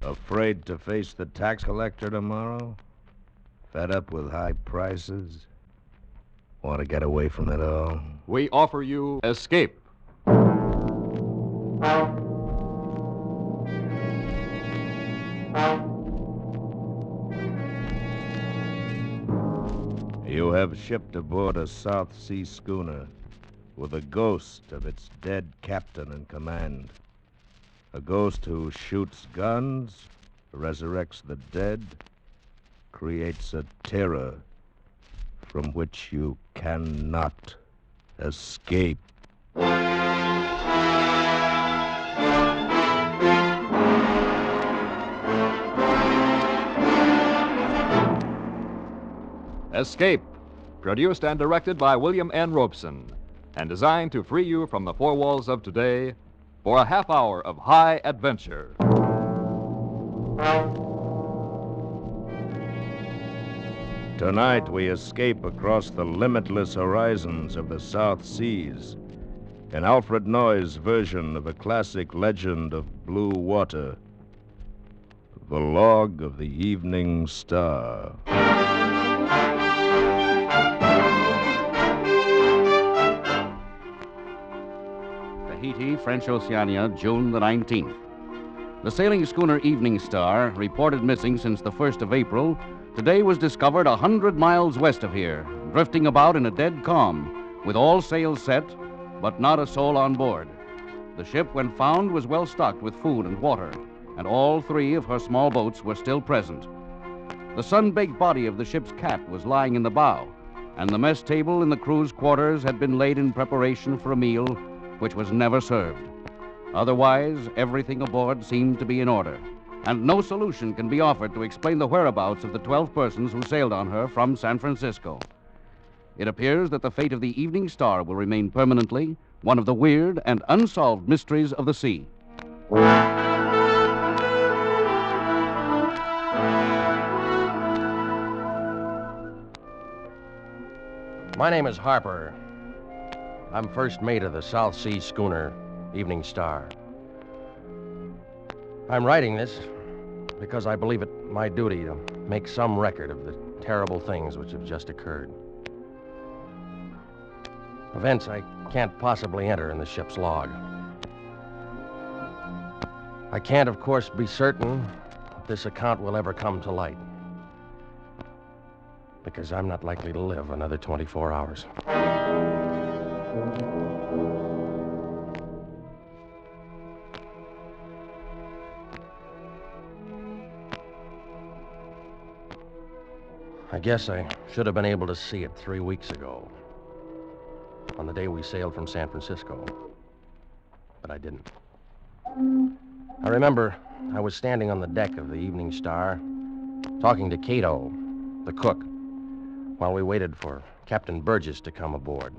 Afraid to face the tax collector tomorrow? Fed up with high prices? Want to get away from it all? We offer you Escape. You have shipped aboard a South Sea schooner with a ghost of its dead captain in command. A ghost who shoots guns, resurrects the dead, creates a terror from which you cannot escape. Escape, produced and directed by William N. Robeson, and designed to free you from the four walls of today for a half hour of high adventure. Tonight we escape across the limitless horizons of the South Seas in Alfred Noy's version of a classic legend of blue water, The Log of the Evening Star. Tahiti, French Oceania, June the 19th. The sailing schooner Evening Star, reported missing since the 1st of April, today was discovered 100 miles west of here, drifting about in a dead calm, with all sails set, but not a soul on board. The ship, when found, was well stocked with food and water, and all three of her small boats were still present. The sun-baked body of the ship's cat was lying in the bow, and the mess table in the crew's quarters had been laid in preparation for a meal which was never served. Otherwise, everything aboard seemed to be in order, and no solution can be offered to explain the whereabouts of the 12 persons who sailed on her from San Francisco. It appears that the fate of the Evening Star will remain permanently one of the weird and unsolved mysteries of the sea. My name is Harper. I'm first mate of the South Sea schooner Evening Star. I'm writing this because I believe it my duty to make some record of the terrible things which have just occurred. Events I can't possibly enter in the ship's log. I can't, of course, be certain that this account will ever come to light, because I'm not likely to live another 24 hours. I guess I should have been able to see it 3 weeks ago, on the day we sailed from San Francisco. But I didn't. I remember I was standing on the deck of the Evening Star, talking to Cato, the cook, while we waited for Captain Burgess to come aboard.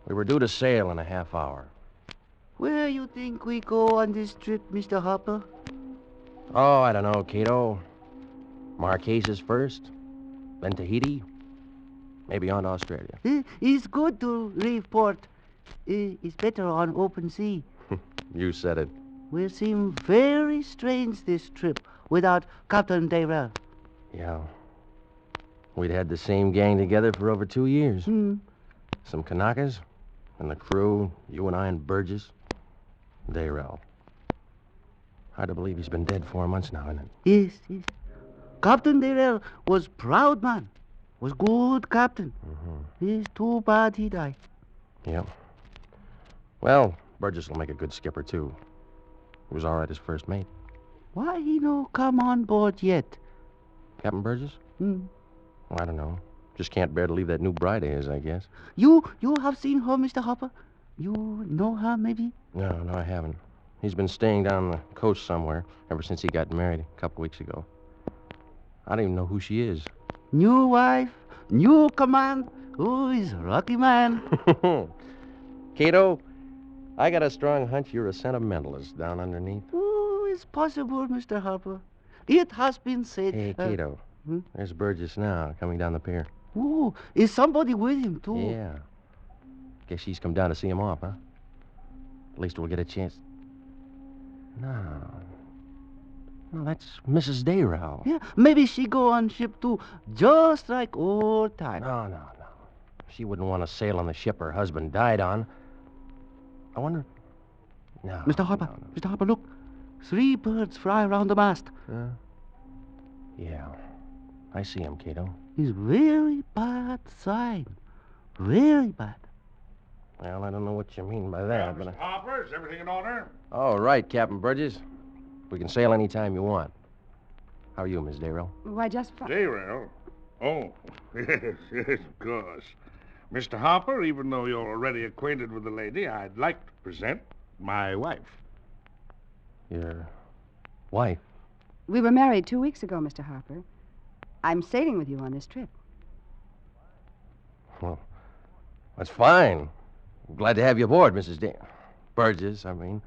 We were due to sail in a half hour. Where you think we go on this trip, Mr. Harper? Oh, I don't know, Cato. Marquesas first, then Tahiti, maybe on to Australia. It's good to leave port. It's better on open sea. You said it. Will seem very strange this trip without Captain Darrell. Yeah. We'd had the same gang together for over 2 years. Hmm. Some Kanakas, and the crew, you and I and Burgess. Darrell. Hard to believe he's been dead 4 months now, isn't it? Yes. Captain Darrell was proud man. Was good captain. Mm-hmm. It's too bad he died. Yep. Well, Burgess will make a good skipper, too. He was all right as first mate. Why he no come on board yet? Captain Burgess? Hmm. Well, I don't know. Just can't bear to leave that new bride of his, I guess. You have seen her, Mr. Harper? You know her, maybe? No, I haven't. He's been staying down the coast somewhere ever since he got married a couple weeks ago. I don't even know who she is. New wife, new command. Oh, he's a lucky man. Cato, I got a strong hunch you're a sentimentalist down underneath. Oh, it's possible, Mr. Harper. It has been said. Hey, Cato, there's Burgess now coming down the pier. Oh, is somebody with him, too? Yeah. Guess she's come down to see him off, huh? At least we'll get a chance. No. Well, that's Mrs. Dayrell. Yeah, maybe she go on ship too, just like old time. No. She wouldn't want to sail on the ship her husband died on. I wonder... No. Mr. Harper, No. Mr. Harper, look. 3 birds fly around the mast. Yeah. I see him, Cato. It's very bad sign. Very bad. Well, I don't know what you mean by that, but... Mr. Harper, is everything in order? Oh, right, Captain Burgess. We can sail any time you want. How are you, Miss Dayrell? Why, just fine. Dayrell? Oh, yes, of course. Mr. Harper, even though you're already acquainted with the lady, I'd like to present my wife. Your wife? We were married 2 weeks ago, Mr. Harper. I'm sailing with you on this trip. Well, that's fine. I'm glad to have you aboard, Mrs. Burgess, I mean.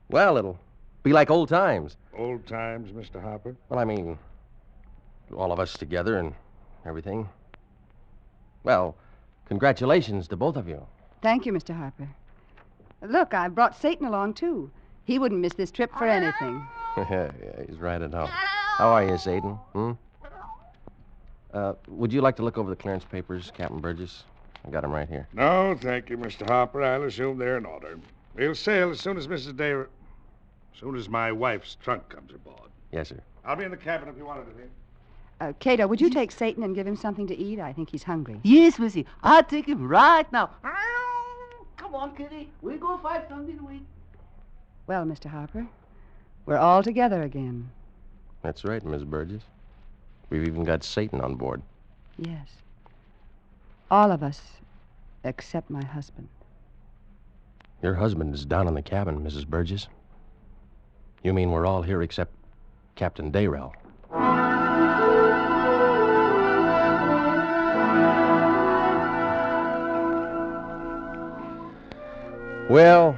Well, it'll be like old times. Old times, Mr. Harper? Well, I mean, all of us together and everything. Well, congratulations to both of you. Thank you, Mr. Harper. Look, I brought Satan along, too. He wouldn't miss this trip for anything. Yeah, he's right at home. How are you, Satan? Would you like to look over the clearance papers, Captain Burgess? I got them right here. No, thank you, Mr. Harper. I'll assume they're in order. We'll sail as soon as as soon as my wife's trunk comes aboard. Yes, sir. I'll be in the cabin if you want anything. Cato, would you take Satan and give him something to eat? I think he's hungry. Yes, Missy. I'll take him right now. Come on, Kitty. We'll go find something to eat. Well, Mr. Harper, we're all together again. That's right, Miss Burgess. We've even got Satan on board. Yes. All of us, except my husband. Your husband is down in the cabin, Mrs. Burgess. You mean we're all here except Captain Dayrell? Well,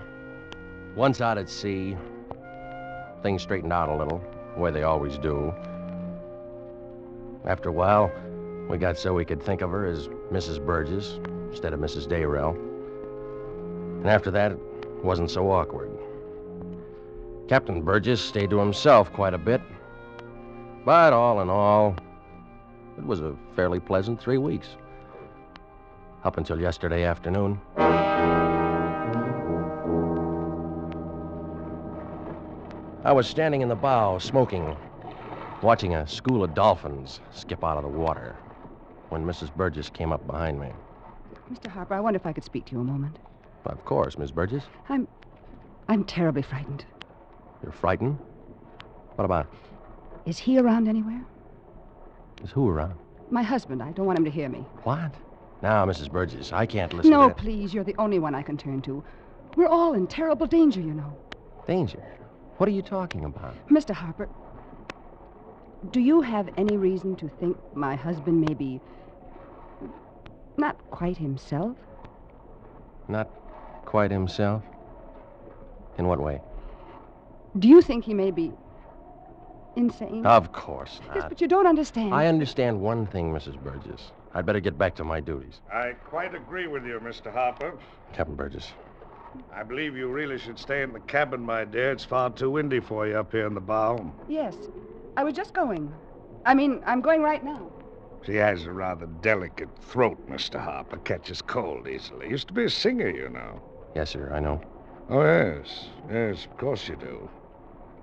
once out at sea, things straightened out a little, the way they always do. After a while, we got so we could think of her as Mrs. Burgess instead of Mrs. Dayrell. And after that, it wasn't so awkward. Captain Burgess stayed to himself quite a bit. But all in all, it was a fairly pleasant 3 weeks. Up until yesterday afternoon. I was standing in the bow, smoking, watching a school of dolphins skip out of the water when Mrs. Burgess came up behind me. Mr. Harper, I wonder if I could speak to you a moment. Of course, Miss Burgess. I'm terribly frightened. You're frightened? What about? Is he around anywhere? Is who around? My husband. I don't want him to hear me. What? Now, Mrs. Burgess, I can't listen to No, that. please. You're the only one I can turn to. We're all in terrible danger, you know. Danger? What are you talking about? Mr. Harper, do you have any reason to think my husband may be not quite himself? Not quite himself? In what way? Do you think he may be insane? Of course not. Yes, but you don't understand. I understand one thing, Mrs. Burgess. I'd better get back to my duties. I quite agree with you, Mr. Harper. Captain Burgess. I believe you really should stay in the cabin, my dear. It's far too windy for you up here in the bow. Yes. I was just going. I'm going right now. She has a rather delicate throat, Mr. Harper. Catches cold easily. Used to be a singer, you know. Yes, sir, I know. Oh, yes. Yes, of course you do.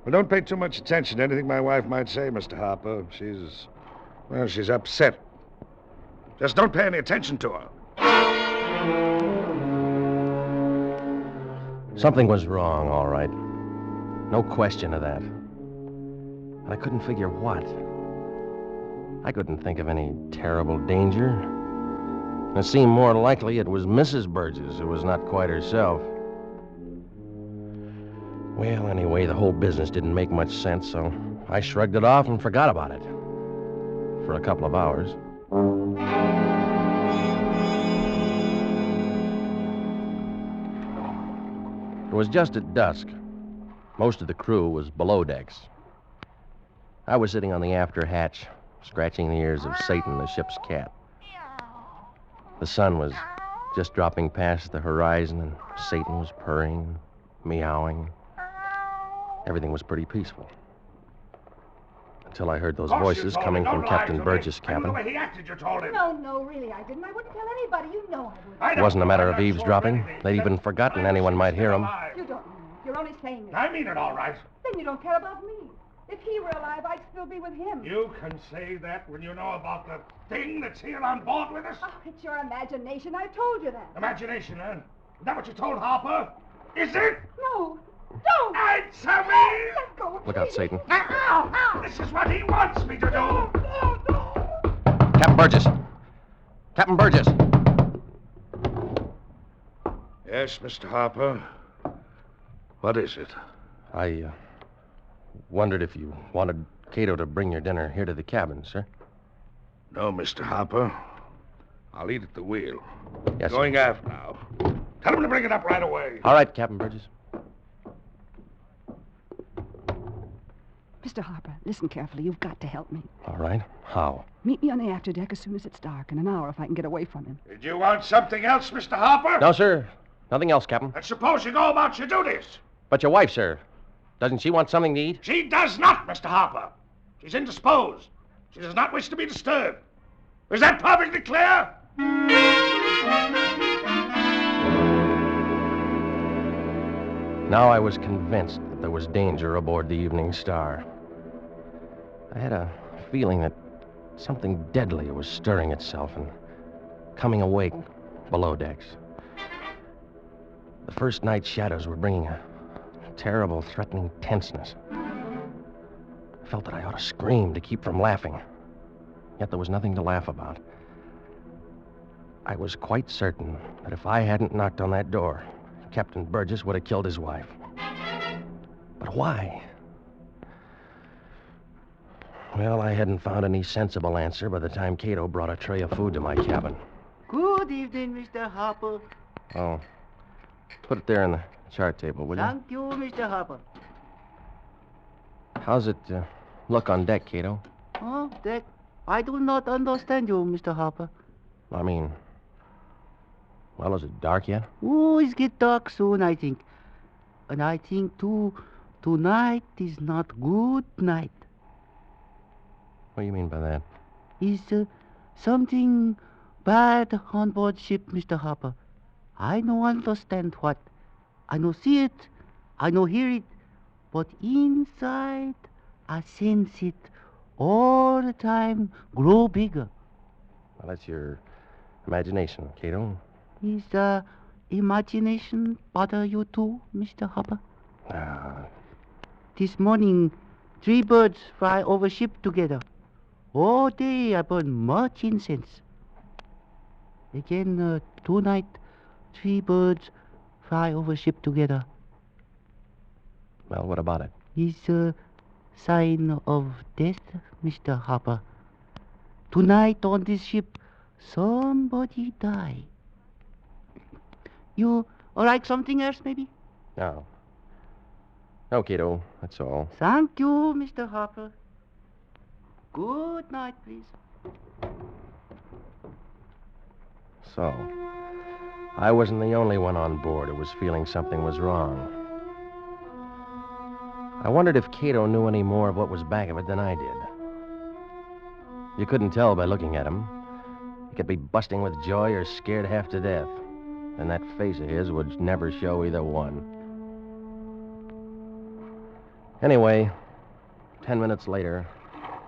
Well, don't pay too much attention to anything my wife might say, Mr. Harper. She's upset. Just don't pay any attention to her. Something was wrong, all right. No question of that. But I couldn't figure what. I couldn't think of any terrible danger. It seemed more likely it was Mrs. Burgess who was not quite herself. Well, anyway, the whole business didn't make much sense, so I shrugged it off and forgot about it. For a couple of hours. It was just at dusk. Most of the crew was below decks. I was sitting on the after hatch, scratching the ears of Satan, the ship's cat. The sun was just dropping past the horizon, and Satan was purring, meowing. Everything was pretty peaceful. Till I heard those Of course you voices told coming me. from Don't lie Captain to me. Burgess' I knew cabin. the way he acted, you told him. No, really, I didn't. I wouldn't tell anybody. You know I wouldn't. I It don't wasn't a know. matter I'm of not eavesdropping. sure of They'd even forgotten anyone might hear them. You don't mean it. You're only saying it. I mean it all right. Then you don't care about me. If he were alive, I'd still be with him. You can say that when you know about the thing that's here on board with us? Oh, it's your imagination. I told you that. Imagination, huh? Is that what you told Harper? Is it? No. Don't. Answer me! Let go. Look out, please. Satan. Now, this is what he wants me to do. Captain Burgess! Captain Burgess! Yes, Mr. Harper. What is it? I wondered if you wanted Cato to bring your dinner here to the cabin, sir. No, Mr. Harper. I'll eat at the wheel. Yes, sir. Going aft now. Tell him to bring it up right away. All right, Captain Burgess. Mr. Harper, listen carefully. You've got to help me. All right. How? Meet me on the afterdeck as soon as it's dark, in an hour if I can get away from him. Did you want something else, Mr. Harper? No, sir. Nothing else, Captain. Then suppose you go about your duties. But your wife, sir. Doesn't she want something to eat? She does not, Mr. Harper. She's indisposed. She does not wish to be disturbed. Is that perfectly clear? Now I was convinced that there was danger aboard the Evening Star. I had a feeling that something deadly was stirring itself and coming awake below decks. The first night shadows were bringing a terrible, threatening tenseness. I felt that I ought to scream to keep from laughing. Yet there was nothing to laugh about. I was quite certain that if I hadn't knocked on that door, Captain Burgess would have killed his wife. But why? Well, I hadn't found any sensible answer by the time Cato brought a tray of food to my cabin. Good evening, Mr. Harper. Oh, put it there on the chart table, will you? Thank you, Mr. Harper. How's it look on deck, Cato? Oh, Dick, I do not understand you, Mr. Harper. I mean, well, is it dark yet? Oh, it's get dark soon, I think. And I think, too, tonight is not good night. What do you mean by that? Is something bad on board ship, Mr. Harper. I no understand what. I no see it, I no hear it, but inside I sense it all the time grow bigger. Well, that's your imagination, Cato. Is imagination bother you too, Mr. Harper? This morning, 3 birds fly over ship together. All day I burn much incense. Again, tonight, 3 birds fly over ship together. Well, what about it? Is a sign of death, Mr. Harper. Tonight on this ship, somebody die. You like something else, maybe? No. No, Cato, that's all. Thank you, Mr. Harper. Good night, please. So, I wasn't the only one on board who was feeling something was wrong. I wondered if Cato knew any more of what was back of it than I did. You couldn't tell by looking at him. He could be busting with joy or scared half to death. And that face of his would never show either one. Anyway, 10 minutes later,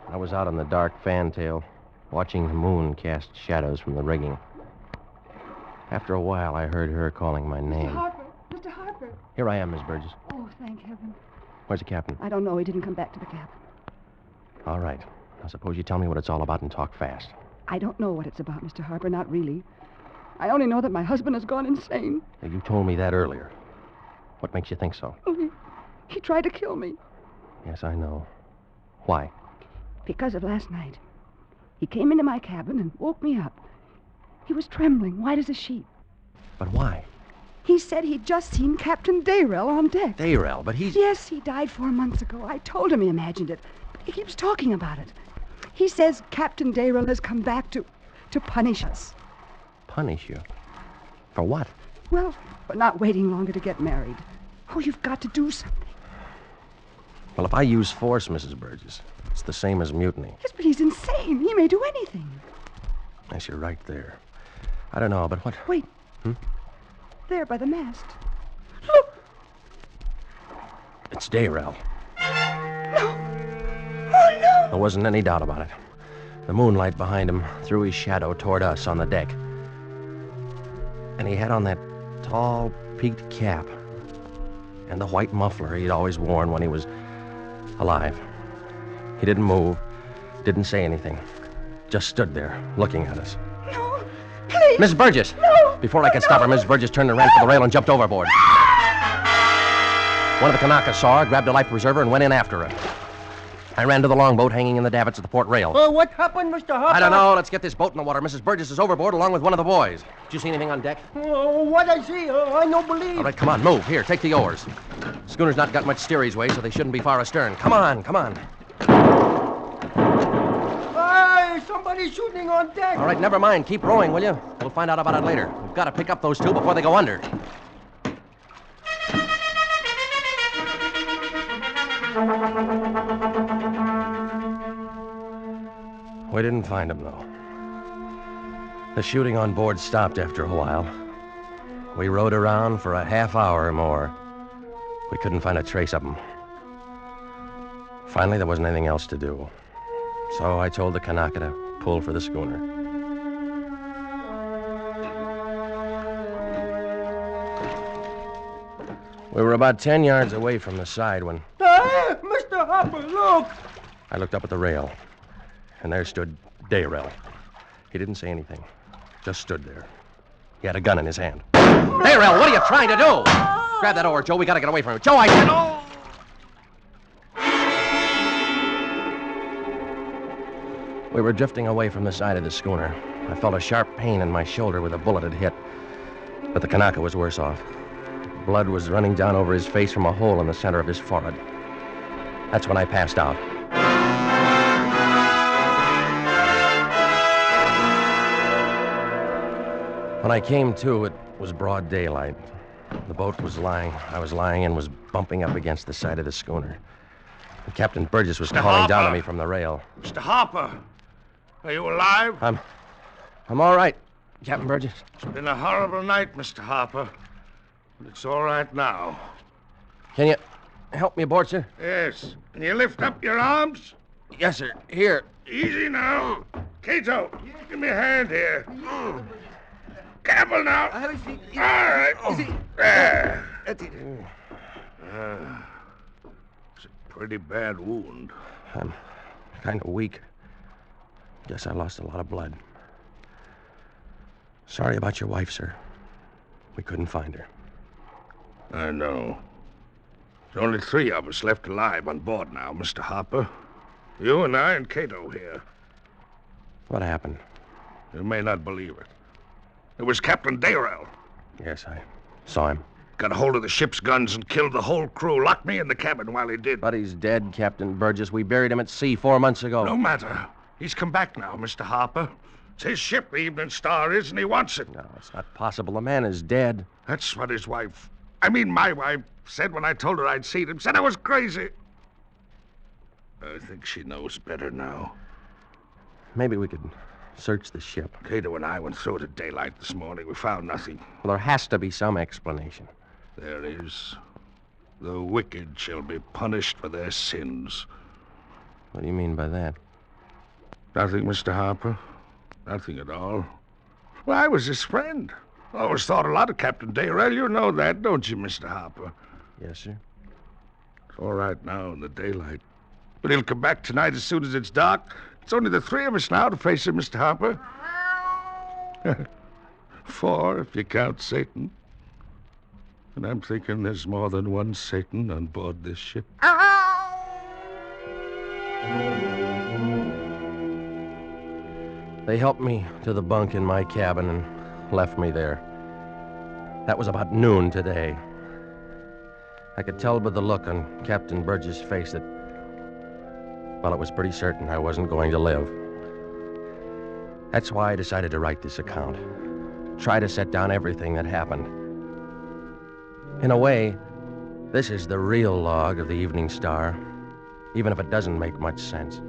I was out on the dark fantail, watching the moon cast shadows from the rigging. After a while, I heard her calling my name. Mr. Harper! Mr. Harper! Here I am, Miss Burgess. Oh, thank heaven. Where's the captain? I don't know. He didn't come back to the cabin. All right. Now, suppose you tell me what it's all about and talk fast. I don't know what it's about, Mr. Harper. Not really. I only know that my husband has gone insane. Now, you told me that earlier. What makes you think so? Oh, he tried to kill me. Yes, I know. Why? Because of last night. He came into my cabin and woke me up. He was trembling, white as a sheet. But why? He said he'd just seen Captain Dayrell on deck. Dayrell, but he's... Yes, he died 4 months ago. I told him he imagined it. He keeps talking about it. He says Captain Dayrell has come back to punish us. Punish you? For what? Well, for not waiting longer to get married. Oh, you've got to do something. Well, if I use force, Mrs. Burgess, It's the same as mutiny. Yes, but he's insane. He may do anything. Yes, you're right there. I don't know, but what... Wait. Hmm? There by the mast. Look! It's Dayrell. No! Oh, no! There wasn't any doubt about it. The moonlight behind him threw his shadow toward us on the deck. And he had on that tall, peaked cap and the white muffler he'd always worn when he was alive. He didn't move, didn't say anything. Just stood there, looking at us. No! Please! Miss Burgess! No! Before I could stop her, Miss Burgess turned and ran for the rail and jumped overboard. One of the Kanakas saw her, grabbed a life preserver, and went in after her. I ran to the longboat hanging in the davits at the port rail. What happened, Mr. Harper? I don't know. Let's get this boat in the water. Mrs. Burgess is overboard along with one of the boys. Did you see anything on deck? What I see, I don't believe. All right, come on, move. Here, take the oars. Schooner's not got much steerage way, so they shouldn't be far astern. Come on, come on. Hey, somebody's shooting on deck. All right, never mind. Keep rowing, will you? We'll find out about it later. We've got to pick up those two before they go under. We didn't find them, though. The shooting on board stopped after a while. We rowed around for a half hour or more. We couldn't find a trace of them. Finally, there wasn't anything else to do. So I told the Kanaka to pull for the schooner. We were about 10 yards away from the side when Mr. Harper, look. I looked up at the rail, and there stood Dayrell. He didn't say anything, just stood there. He had a gun in his hand. Dayrell, what are you trying to do? Grab that oar, Joe. We gotta get away from him. Joe, I said... Oh! We were drifting away from the side of the schooner. I felt a sharp pain in my shoulder where the bullet had hit. But the Kanaka was worse off. Blood was running down over his face from a hole in the center of his forehead. That's when I passed out. When I came to, it was broad daylight. The boat was I was lying and was bumping up against the side of the schooner. And Captain Burgess was calling down to me from the rail. Mr. Harper, are you alive? I'm all right, Captain Burgess. It's been a horrible night, Mr. Harper. But it's all right now. Can you help me aboard, sir? Yes. Can you lift up your arms? Yes, sir. Here. Easy now. Cato, give me a hand here. Careful now. All right. There. It's a pretty bad wound. I'm kind of weak. Guess I lost a lot of blood. Sorry about your wife, sir. We couldn't find her. I know. There's only 3 of us left alive on board now, Mr. Harper. You and I and Cato here. What happened? You may not believe it. It was Captain Dayrell. Yes, I saw him. Got a hold of the ship's guns and killed the whole crew. Locked me in the cabin while he did. But he's dead, Captain Burgess. We buried him at sea 4 months ago. No matter. He's come back now, Mr. Harper. It's his ship, the Evening Star is, and he wants it. No, it's not possible. The man is dead. That's what his wife... my wife said when I told her I'd seen him. Said I was crazy. I think she knows better now. Maybe we could search the ship. Cato and I went through it at daylight this morning. We found nothing. Well, there has to be some explanation. There is. The wicked shall be punished for their sins. What do you mean by that? Nothing, Mr. Harper. Nothing at all. Well, I was his friend. Always thought a lot of Captain Dayrell. You know that, don't you, Mr. Harper? Yes, sir. It's all right now in the daylight. But he'll come back tonight as soon as it's dark. It's only the 3 of us now to face him, Mr. Harper. 4, if you count Satan. And I'm thinking there's more than one Satan on board this ship. They helped me to the bunk in my cabin and left me there. That was about noon today. I could tell by the look on Captain Burgess' face that, well, it was pretty certain I wasn't going to live. That's why I decided to write this account. Try to set down everything that happened. In a way, this is the real log of the Evening Star. even if it doesn't make much sense.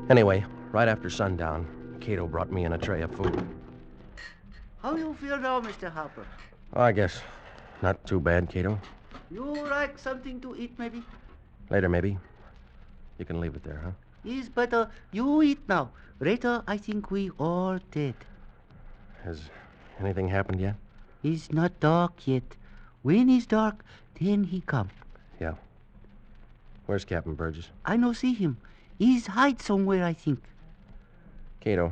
Anyway, right after sundown, Cato brought me in a tray of food. How do you feel now, Mr. Harper? Oh, I guess not too bad, Cato. You like something to eat, maybe? Later, maybe. You can leave it there, huh? Yes, but you eat now. Later, I think we all dead. Has anything happened yet? It's not dark yet. When it's dark, then he come. Yeah. Where's Captain Burgess? I no see him. He's hide somewhere, I think. Cato,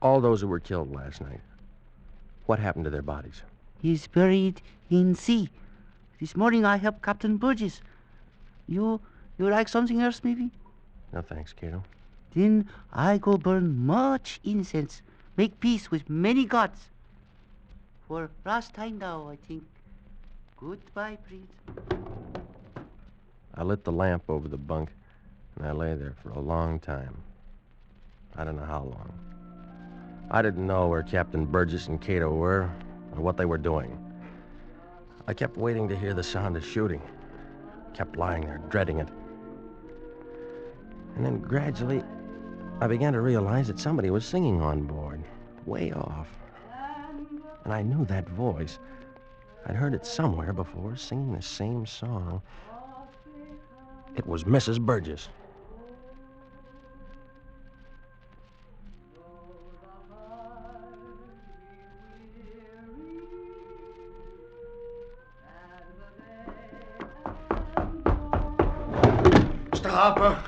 all those who were killed last night, what happened to their bodies? He's buried in sea. This morning I helped Captain Burgess. You like something else, maybe? No thanks, Cato. Then I go burn much incense, make peace with many gods. For last time now, I think. Goodbye, Prince. I lit the lamp over the bunk, and I lay there for a long time. I don't know how long. I didn't know where Captain Burgess and Cato were, or what they were doing. I kept waiting to hear the sound of shooting. Kept lying there, dreading it. And then gradually, I began to realize that somebody was singing on board, way off. And I knew that voice. I'd heard it somewhere before, singing the same song. It was Mrs. Burgess. Mr. Harper!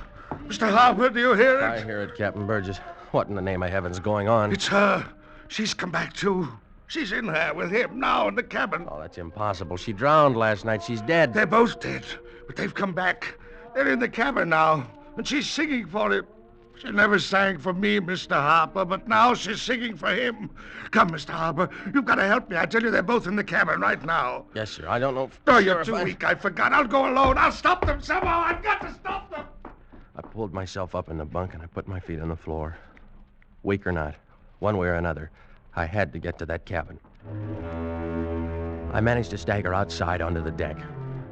Mr. Harper, do you hear it? I hear it, Captain Burgess. What in the name of heaven's going on? It's her. She's come back, too. She's in there with him now in the cabin. Oh, that's impossible. She drowned last night. She's dead. They're both dead, but they've come back. They're in the cabin now, and she's singing for him. She never sang for me, Mr. Harper, but now she's singing for him. Come, Mr. Harper, you've got to help me. I tell you, they're both in the cabin right now. Yes, sir. I don't know. Oh, you're too weak. I forgot. I'll go alone. I'll stop them somehow. I've got to stop them. I pulled myself up in the bunk and I put my feet on the floor. Weak or not, one way or another, I had to get to that cabin. I managed to stagger outside onto the deck.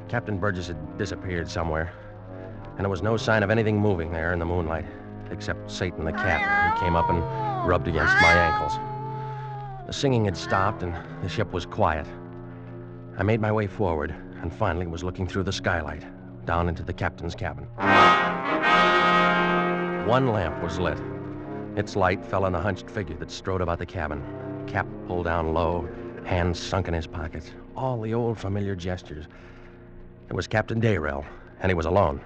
Captain Burgess had disappeared somewhere, and there was no sign of anything moving there in the moonlight, except Satan the cat, who came up and rubbed against my ankles. The singing had stopped, and the ship was quiet. I made my way forward, and finally was looking through the skylight, down into the captain's cabin. One lamp was lit. Its light fell on the hunched figure that strode about the cabin, cap pulled down low, hands sunk in his pockets, all the old familiar gestures. It was Captain Dayrell, and he was alone.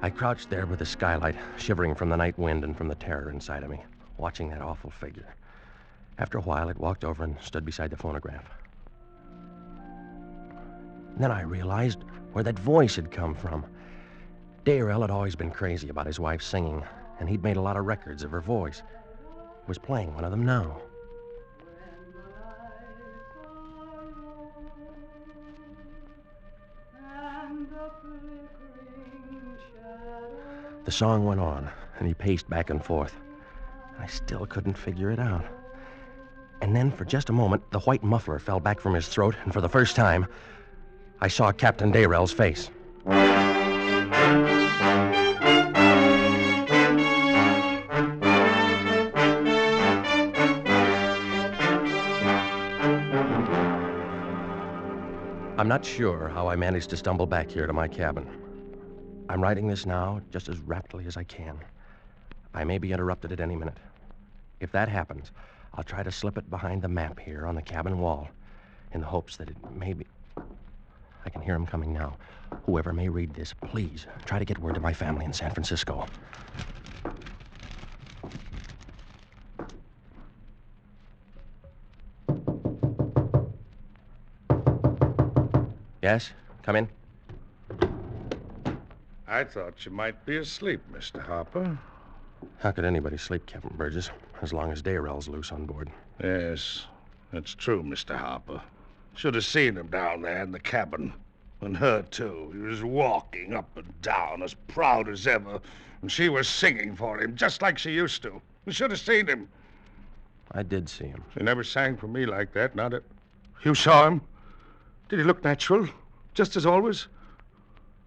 I crouched there with the skylight, shivering from the night wind and from the terror inside of me, watching that awful figure. After a while, it walked over and stood beside the phonograph. And then I realized where that voice had come from. Dayrell had always been crazy about his wife singing, and he'd made a lot of records of her voice. He was playing one of them now. The song went on, and he paced back and forth. I still couldn't figure it out. And then, for just a moment, the white muffler fell back from his throat, and for the first time, I saw Captain Dayrell's face. I'm not sure how I managed to stumble back here to my cabin. I'm writing this now just as rapidly as I can. I may be interrupted at any minute. If that happens, I'll try to slip it behind the map here on the cabin wall in the hopes that it may be... I can hear him coming now. Whoever may read this, please try to get word to my family in San Francisco. Yes? Come in. I thought you might be asleep, Mr. Harper. How could anybody sleep, Captain Burgess, as long as Dayrell's loose on board? Yes, that's true, Mr. Harper. Should have seen him down there in the cabin. And her, too. He was walking up and down as proud as ever. And she was singing for him, just like she used to. You should have seen him. I did see him. He never sang for me like that, not it. You saw him? Did he look natural? Just as always?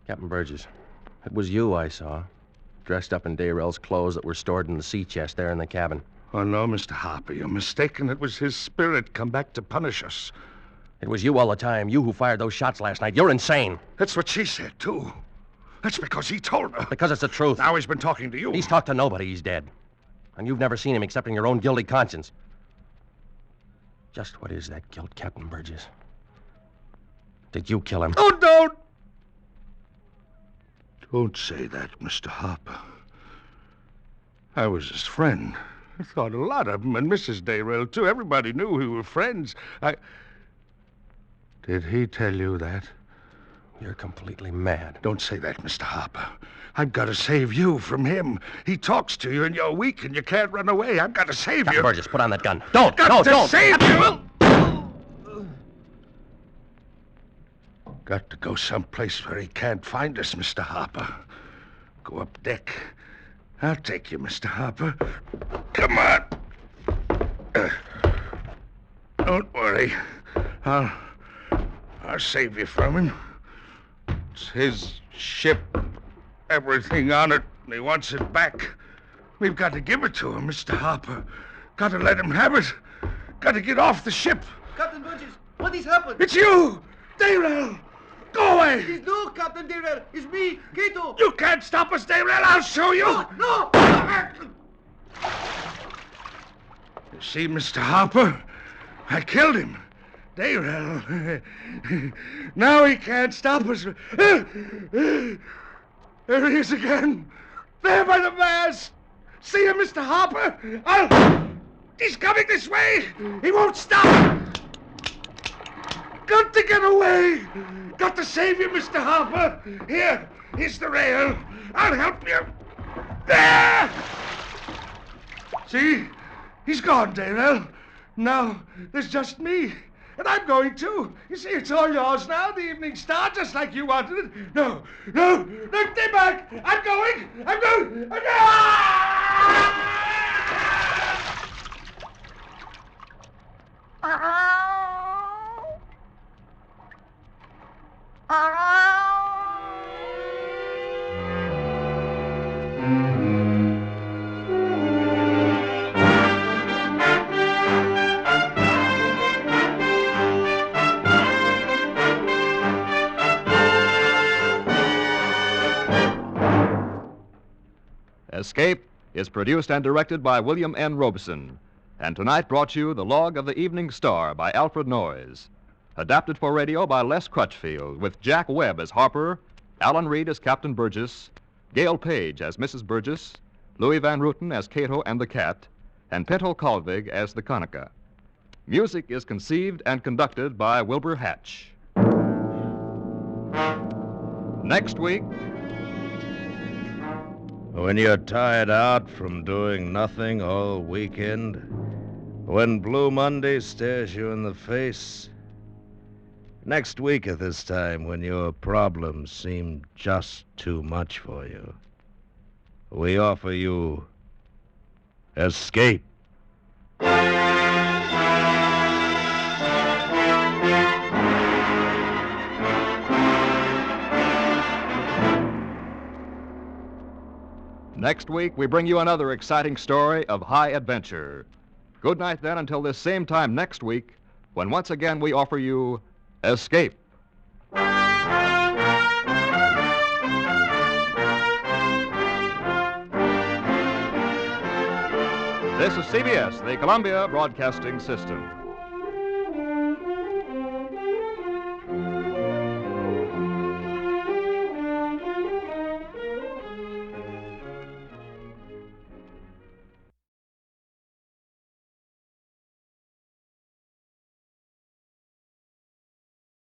Captain Burgess, it was you I saw, dressed up in Dayrell's clothes that were stored in the sea chest there in the cabin. Oh, no, Mr. Harper, you're mistaken. It was his spirit come back to punish us. It was you all the time, you who fired those shots last night. You're insane. That's what she said, too. That's because he told her. Because it's the truth. Now he's been talking to you. He's talked to nobody. He's dead. And you've never seen him except in your own guilty conscience. Just what is that guilt, Captain Burgess? Did you kill him? Oh, don't! Don't say that, Mr. Harper. I was his friend. I thought a lot of him, and Mrs. Dayrell, too. Everybody knew we were friends. Did he tell you that? You're completely mad. Don't say that, Mr. Harper. I've got to save you from him. He talks to you, and you're weak, and you can't run away. I've got to save Captain you. Burgess, put on that gun. Don't! Got No, to don't! save you! Got to go someplace where he can't find us, Mr. Harper. Go up deck. I'll take you, Mr. Harper. Come on. Don't worry. I'll save you from him. It's his ship, everything on it, and he wants it back. We've got to give it to him, Mr. Harper. Got to let him have it. Got to get off the ship. Captain Burgess, what has happened? It's you! Dayrell! Go away! It's no Captain Dayrell. It's me, Cato. You can't stop us, Dayrell. I'll show you. No! You see, Mr. Harper? I killed him. Dayrell. Now he can't stop us. There he is again. There by the mast. See him, Mr. Harper? He's coming this way. He won't stop. Got to get away. Got to save you, Mr. Harper. Here's the rail. I'll help you. There! See? He's gone, Dayrell. Now, there's just me. And I'm going, too. You see, it's all yours now, the Evening Star, just like you wanted it. No, stay back. I'm going. Escape is produced and directed by William N. Robeson, and tonight brought you The Log of the Evening Star by Alfred Noyes. Adapted for radio by Les Crutchfield, with Jack Webb as Harper, Alan Reed as Captain Burgess, Gail Page as Mrs. Burgess, Louis Van Ruten as Cato and the Cat, and Pinto Colvig as the Conica. Music is conceived and conducted by Wilbur Hatch. Next week... When you're tired out from doing nothing all weekend, when Blue Monday stares you in the face, next week at this time when your problems seem just too much for you, we offer you Escape. Next week, we bring you another exciting story of high adventure. Good night, then, until this same time next week, when once again we offer you Escape. This is CBS, the Columbia Broadcasting System.